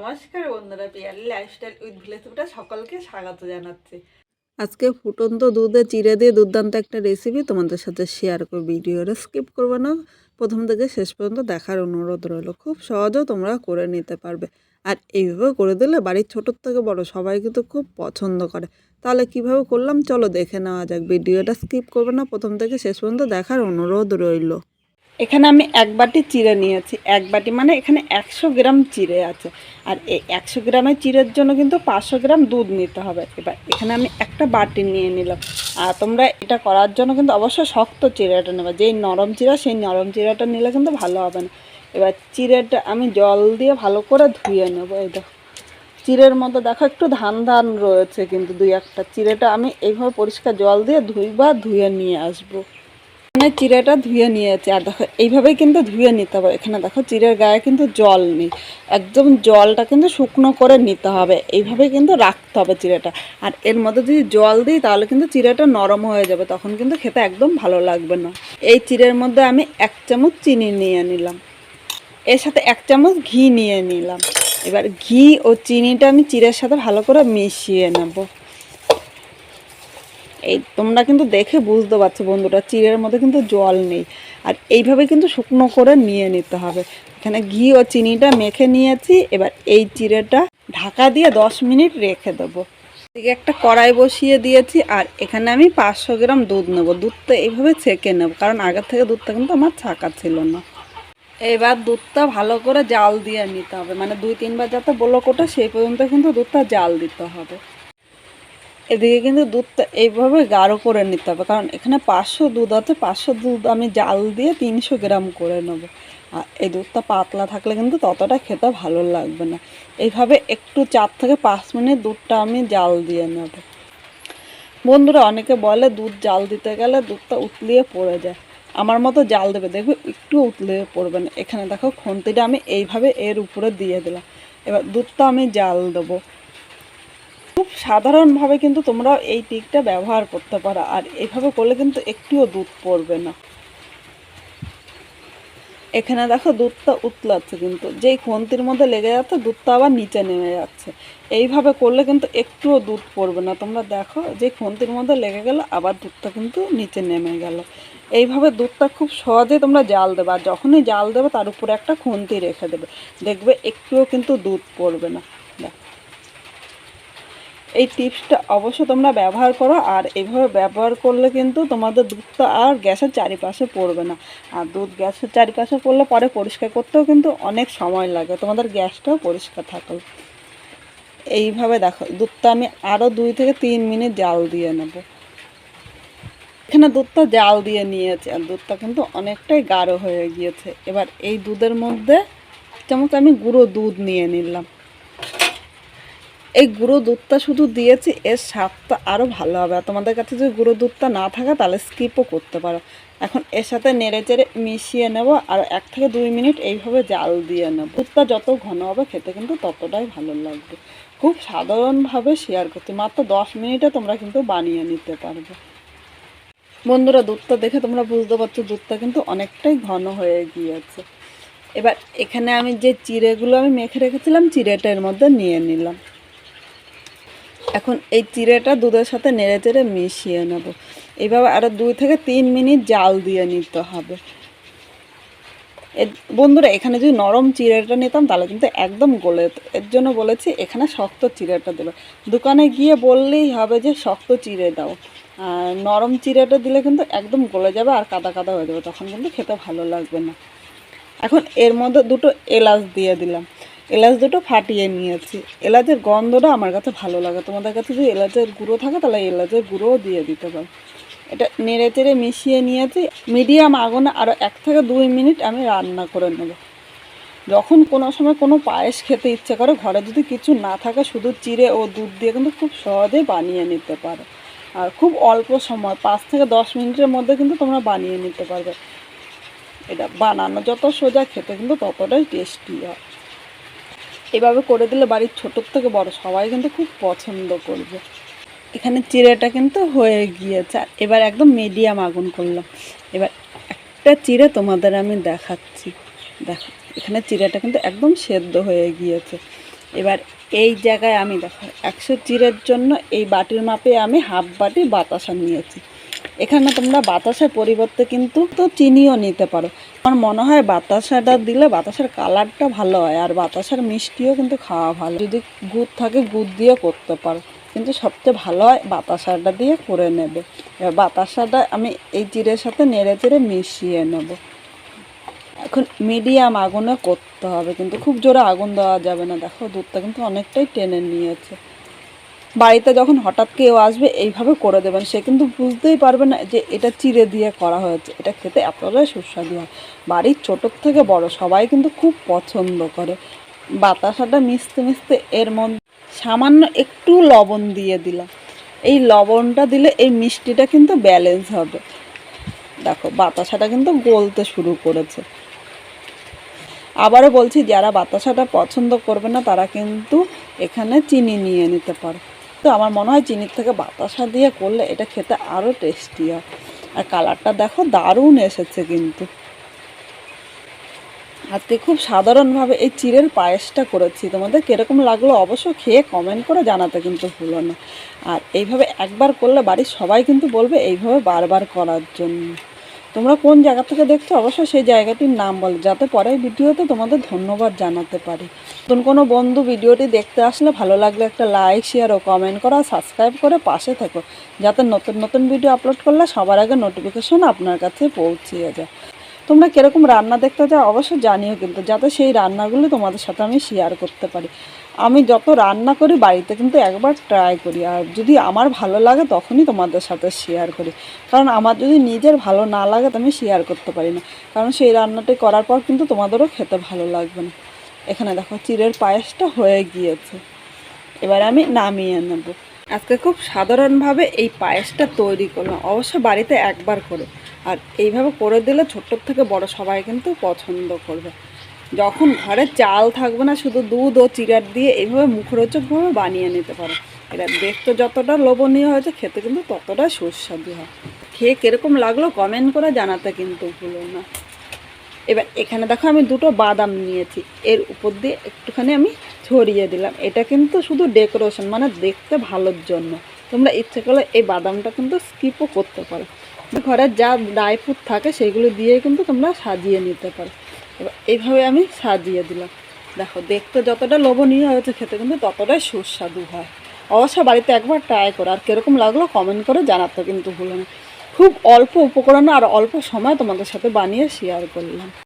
নমস্কার বন্ধুরা, Piyali lifestyle with ভিলেজটা সকলকে স্বাগত জানাচ্ছি। আজকে ফুটন্ত দুধে চিড়ে দিয়ে দুর্দান্ত একটা রেসিপি তোমাদের সাথে শেয়ার করব। ভিডিওটা স্কিপ করবে না, প্রথম থেকে শেষ পর্যন্ত দেখার অনুরোধ রইল। খুব সহজেও তোমরা করে নিতে পারবে, আর এইভাবে করে দিলে বাড়ির ছোটোর থেকে বড় সবাই কিন্তু খুব পছন্দ করে। তাহলে কিভাবে করলাম চলো দেখে নেওয়া যাক। ভিডিওটা স্কিপ করবে না, প্রথম থেকে শেষ পর্যন্ত দেখার অনুরোধ রইল। এখানে আমি এক বাটি চিড়ে নিয়েছি। এক বাটি মানে এখানে 100 গ্রাম চিড়ে আছে, আর এই 100 গ্রামের চিড়ের জন্য কিন্তু 500 গ্রাম দুধ নিতে হবে। এবার এখানে আমি একটা বাটি নিয়ে নিলাম। আর তোমরা এটা করার জন্য কিন্তু অবশ্যই শক্ত চিড়েটা নেবে, যেই নরম চিড়া সেই নরম চিড়াটা নিলে কিন্তু ভালো হবে না। এবার চিড়েটা আমি জল দিয়ে ভালো করে ধুয়ে নেবো। এই দেখো চিড়ের মধ্যে দেখো একটু ধান ধান রয়েছে, কিন্তু দুই একটা চিড়েটা আমি এইভাবে পরিষ্কার জল দিয়ে ধুয়ে নিয়ে আসবো। এখানে চিড়েটা ধুয়ে নিয়েছি, আর দেখো এইভাবেই কিন্তু ধুয়ে নিতে হবে। এখানে দেখো চিড়ের গায়ে কিন্তু জল নেই, একদম জলটা কিন্তু শুকনো করে নিতে হবে। এইভাবেই কিন্তু রাখতে হবে চিড়েটা। আর এর মধ্যে যদি জল দিই তাহলে কিন্তু চিড়েটা নরম হয়ে যাবে, তখন কিন্তু খেতে একদম ভালো লাগবে না। এই চিড়ের মধ্যে আমি 1 চামচ চিনি নিয়ে নিলাম, এর সাথে 1 চামচ ঘি নিয়ে নিলাম। এবার ঘি ও চিনিটা আমি চিড়ের সাথে ভালো করে মিশিয়ে নেব। এই তোমরা কিন্তু দেখে বুঝতে পারছো বন্ধুরা, চিড়ের মধ্যে কিন্তু জল নেই, আর এইভাবে কিন্তু শুকনো করে নিয়ে নিতে হবে। এখানে ঘি ও চিনিটা মেখে নিয়েছি। এবার এই চিড়েটা ঢাকা দিয়ে 10 মিনিট রেখে দেবো। এদিকে একটা কড়াই বসিয়ে দিয়েছি, আর এখানে আমি 500 গ্রাম দুধ নেব। দুধটা এইভাবে ছেঁকে নেব, কারণ আগের থেকে দুধটা কিন্তু আমার ছাঁকা ছিল না। এবার দুধটা ভালো করে জাল দিয়ে নিতে হবে, মানে 2-3 বার যাতে বলক ওঠে সেই পর্যন্ত কিন্তু দুধটা জাল দিতে হবে। এদিকে কিন্তু দুধটা এইভাবে গাঢ় করে নিতে হবে, কারণ এখানে 500 দুধ আছে। 500 দুধ আমি জাল দিয়ে 300 গ্রাম করে নেব। আর এই দুধটা পাতলা থাকলে কিন্তু ততটা খেতে ভালো লাগবে না। এইভাবে একটু 4 থেকে 5 মিনিট দুধটা আমি জাল দিয়ে নেব। বন্ধুরা অনেকে বলে দুধ জাল দিতে গেলে দুধটা উতলিয়ে পড়ে যায়। আমার মতো জাল দেবে, দেখবে একটু উতলিয়ে পড়বে না। এখানে দেখো খুন্তিটা আমি এইভাবে এর উপরে দিয়ে দিলাম। এবার দুধটা আমি জাল দেবো। খুব সাধারণভাবে কিন্তু তোমরা এই ট্রিকটা ব্যবহার করতে পারো, আর এইভাবে করলে কিন্তু একটুও দুধ পড়বে না। এখানে দেখো দুধটা উতলাচ্ছে, কিন্তু যেই খুন্তির মধ্যে লেগে যাচ্ছে দুধটা আবার নিচে নেমে যাচ্ছে। এইভাবে করলে কিন্তু একটুও দুধ পড়বে না। তোমরা দেখো যে খুন্তির মধ্যে লেগে গেল, আবার দুধটা কিন্তু নিচে নেমে গেল। এইভাবে দুধটা খুব সহজে তোমরা জাল দেবে, আর যখনই জাল দেবে তার উপরে একটা খুন্তি রেখে দেবে, দেখবে একটুও কিন্তু দুধ পড়বে না। এই টিপসটা অবশ্যই তোমরা ব্যবহার করো, আর এইভাবে ব্যবহার করলে কিন্তু তোমাদের দুধটা আর গ্যাসের চারিপাশে পড়বে না। আর দুধ গ্যাসের চারিপাশে পড়লে পরে পরিষ্কার করতেও কিন্তু অনেক সময় লাগে, তোমাদের গ্যাসটাও পরিষ্কার থাকবে। এইভাবে দেখো দুধটা আমি আরও 2 থেকে 3 মিনিট জাল দিয়ে নেব। এখানে দুধটা জাল দিয়ে নিয়েছি, আর দুধটা কিন্তু অনেকটাই গাঢ় হয়ে গিয়েছে। এবার এই দুধের মধ্যে 1 চামচ আমি গুঁড়ো দুধ নিয়ে নিলাম। এই গুঁড়ো দুধটা শুধু দিয়েছি, এর স্বাদটা আরও ভালো হবে। আর তোমাদের কাছে যদি গুঁড়ো দুধটা না থাকে তাহলে স্কিপও করতে পারো। এখন এর সাথে নেড়ে চেড়ে মিশিয়ে নেব, আর 1 থেকে 2 মিনিট এইভাবে জাল দিয়ে নেব। দুধটা যত ঘন হবে খেতে কিন্তু ততটাই ভালো লাগবে। খুব সাধারণভাবে শেয়ার করছি, মাত্র 10 মিনিটে তোমরা কিন্তু বানিয়ে নিতে পারবে। বন্ধুরা দুধটা দেখে তোমরা বুঝতে পারছো দুধটা কিন্তু অনেকটাই ঘন হয়ে গিয়েছে। এবার এখানে আমি যে চিড়েগুলো আমি মেখে রেখেছিলাম চিড়েটা এর মধ্যে নিয়ে নিলাম। এখন এই চিড়েটা দুধের সাথে নেড়ে চেড়ে মিশিয়ে নেব। এইভাবে আরও 2 থেকে 3 মিনিট জাল দিয়ে নিতে হবে। বন্ধুরা এখানে যদি নরম চিড়েটা নিতাম তাহলে কিন্তু একদম গলে যেত, এর জন্য বলেছি এখানে শক্ত চিড়েটা দেবে। দোকানে গিয়ে বললেই হবে যে শক্ত চিড়ে দাও, আর নরম চিড়েটা দিলে কিন্তু একদম গলে যাবে আর কাদা কাদা হয়ে যাবে, তখন কিন্তু খেতে ভালো লাগবে না। এখন এর মধ্যে 2টো এলাচ দিয়ে দিলাম। এলাচ 2টো ফাটিয়ে নিয়েছি। এলাচের গন্ধটা আমার কাছে ভালো লাগে, তোমাদের কাছে যদি এলাচের গুঁড়ো থাকে তাহলে এলাচের গুঁড়োও দিয়ে দিতে পারো। এটা নেড়ে চেড়ে মিশিয়ে নিয়েছি। মিডিয়াম আগুনে আরও 1 থেকে 2 মিনিট আমি রান্না করে নেব। যখন কোনো সময় কোনো পায়েস খেতে ইচ্ছে করে, ঘরে যদি কিছু না থাকে শুধু চিড়ে ও দুধ দিয়ে কিন্তু খুব সহজেই বানিয়ে নিতে পারো, আর খুব অল্প সময় 5 থেকে 10 মিনিটের মধ্যে কিন্তু তোমরা বানিয়ে নিতে পারবে। এটা বানানো যত সোজা, খেতে কিন্তু ততটাই টেস্টি হয়। এভাবে করে দিলে বাড়ির ছোটোর থেকে বড় সবাই কিন্তু খুব পছন্দ করবে। এখানে চিড়েটা কিন্তু হয়ে গিয়েছে, আর এবার একদম মিডিয়াম আগুন করলাম। এবার একটা চিড়ে তোমাদের আমি দেখাচ্ছি। দেখো এখানে চিড়েটা কিন্তু একদম সেদ্ধ হয়ে গিয়েছে। এবার এই জায়গায় আমি দেখো 100 চিড়ের জন্য এই বাটির মাপে আমি হাফ বাটি বাতাসা নিয়েছি। এখানে তোমরা বাতাসার পরিবর্তে কিন্তু চিনিও নিতে পারো। আমার মনে হয় বাতাসাটা দিলে বাতাসার কালারটা ভালো হয়, আর বাতাসার মিষ্টিও কিন্তু খাওয়া ভালো। যদি গুড় থাকে গুড় দিয়ে করতে পারো, কিন্তু সবচেয়ে ভালো হয় বাতাসাটা দিয়ে করে নেবে। এবার বাতাসাটা আমি এই চিড়ের সাথে নেড়ে চেড়ে মিশিয়ে নেব। এখন মিডিয়াম আগুনে করতে হবে, কিন্তু খুব জোরে আগুন দেওয়া যাবে না। দেখো দুধটা কিন্তু অনেকটাই টেনে নিয়েছে। বাড়িতে যখন হঠাৎ কেউ আসবে এইভাবে করে দেবেন, সে কিন্তু বুঝতেই পারবে না যে এটা চিড়ে দিয়ে করা হয়েছে। এটা খেতে এতটাই সুস্বাদু হয়, বাড়ির ছোটোর থেকে বড় সবাই কিন্তু খুব পছন্দ করে। বাতাসাটা মিশতে মিশতে এর মধ্যে সামান্য একটু লবণ দিয়ে দিলাম। এই লবণটা দিলে এই মিষ্টিটা কিন্তু ব্যালেন্স হবে। দেখো বাতাসাটা কিন্তু গলতে শুরু করেছে। আবারও বলছি, যারা বাতাসাটা পছন্দ করবে না তারা কিন্তু এখানে চিনি নিয়ে নিতে পারে। তো আমার মনে হয় চিনির থেকে বাতাসা দিয়ে করলে এটা খেতে আরও টেস্টি হয়। আর কালারটা দেখো দারুণ এসেছে কিন্তু। আজকে খুব সাধারণভাবে এই চিড়ের পায়েসটা করেছি। তোমাদের কীরকম লাগলো অবশ্য খেয়ে কমেন্ট করে জানাতে কিন্তু ভুলো না। আর এইভাবে একবার করলে বাড়ির সবাই কিন্তু বলবে এইভাবে বারবার করার জন্য। তোমরা কোন জায়গা থেকে দেখছো অবশ্যই সেই জায়গাটির নাম বলো, যাতে পরের ভিডিওতে তোমাদের ধন্যবাদ জানাতে পারি। নতুন কোনো বন্ধু ভিডিওটি দেখতে আসলে ভালো লাগলে একটা লাইক, শেয়ার ও কমেন্ট করো, সাবস্ক্রাইব করে পাশে থেকো, যাতে নতুন নতুন ভিডিও আপলোড করলে সবার আগে নোটিফিকেশন আপনার কাছে পৌঁছিয়ে যায়। তোমরা কীরকম রান্না দেখতে চাও অবশ্যই জানিও কিন্তু, যাতে সেই রান্নাগুলো তোমাদের সাথে আমি শেয়ার করতে পারি। আমি যত রান্না করি বাড়িতে কিন্তু একবার ট্রাই করি, আর যদি আমার ভালো লাগে তখনই তোমাদের সাথে শেয়ার করি। কারণ আমার যদি নিজের ভালো না লাগে তো আমি শেয়ার করতে পারি না, কারণ সেই রান্নাটি করার পর কিন্তু তোমাদেরও খেতে ভালো লাগবে না। এখানে দেখো চিড়ের পায়েসটা হয়ে গিয়েছে, এবার আমি নামিয়ে নেব। আজকে খুব সাধারণভাবে এই পায়েসটা তৈরি করলাম, অবশ্য বাড়িতে একবার করে। আর এইভাবে করে দিলে ছোট্টোর থেকে বড় সবাই কিন্তু পছন্দ করবে। যখন ঘরে চাল থাকবে না, শুধু দুধ ও চিড়ার দিয়ে এইভাবে মুখরোচকভাবে বানিয়ে নিতে পারো। এটা দেখতে যতটা লোভনীয় হয়েছে, খেতে কিন্তু ততটা সুস্বাদু হয়। খেয়ে কীরকম লাগলো কমেন্ট করে জানাতে কিন্তু ভুলো না। এবার এখানে দেখো আমি দুটো বাদাম নিয়েছি, এর উপর দিয়ে একটুখানি আমি ছড়িয়ে দিলাম। এটা কিন্তু শুধু ডেকোরেশন, মানে দেখতে ভালোর জন্য। তোমরা ইচ্ছে করলে এই বাদামটা কিন্তু স্কিপও করতে পারো। ঘরের যা ড্রাই ফ্রুট থাকে সেগুলো দিয়ে কিন্তু তোমরা সাজিয়ে নিতে পারো। এবার এইভাবে আমি সাজিয়ে দিলাম। দেখো দেখতে যতটা লোভনীয় হয়েছে, খেতে কিন্তু ততটাই সুস্বাদু হয়। অবশ্য বাড়িতে একবার ট্রাই করো, আর কীরকম লাগলো কমেন্ট করে জানাতে কিন্তু ভুলো না। খুব অল্প উপকরণ আর অল্প সময় তোমাদের সাথে বানিয়ে শেয়ার করলাম।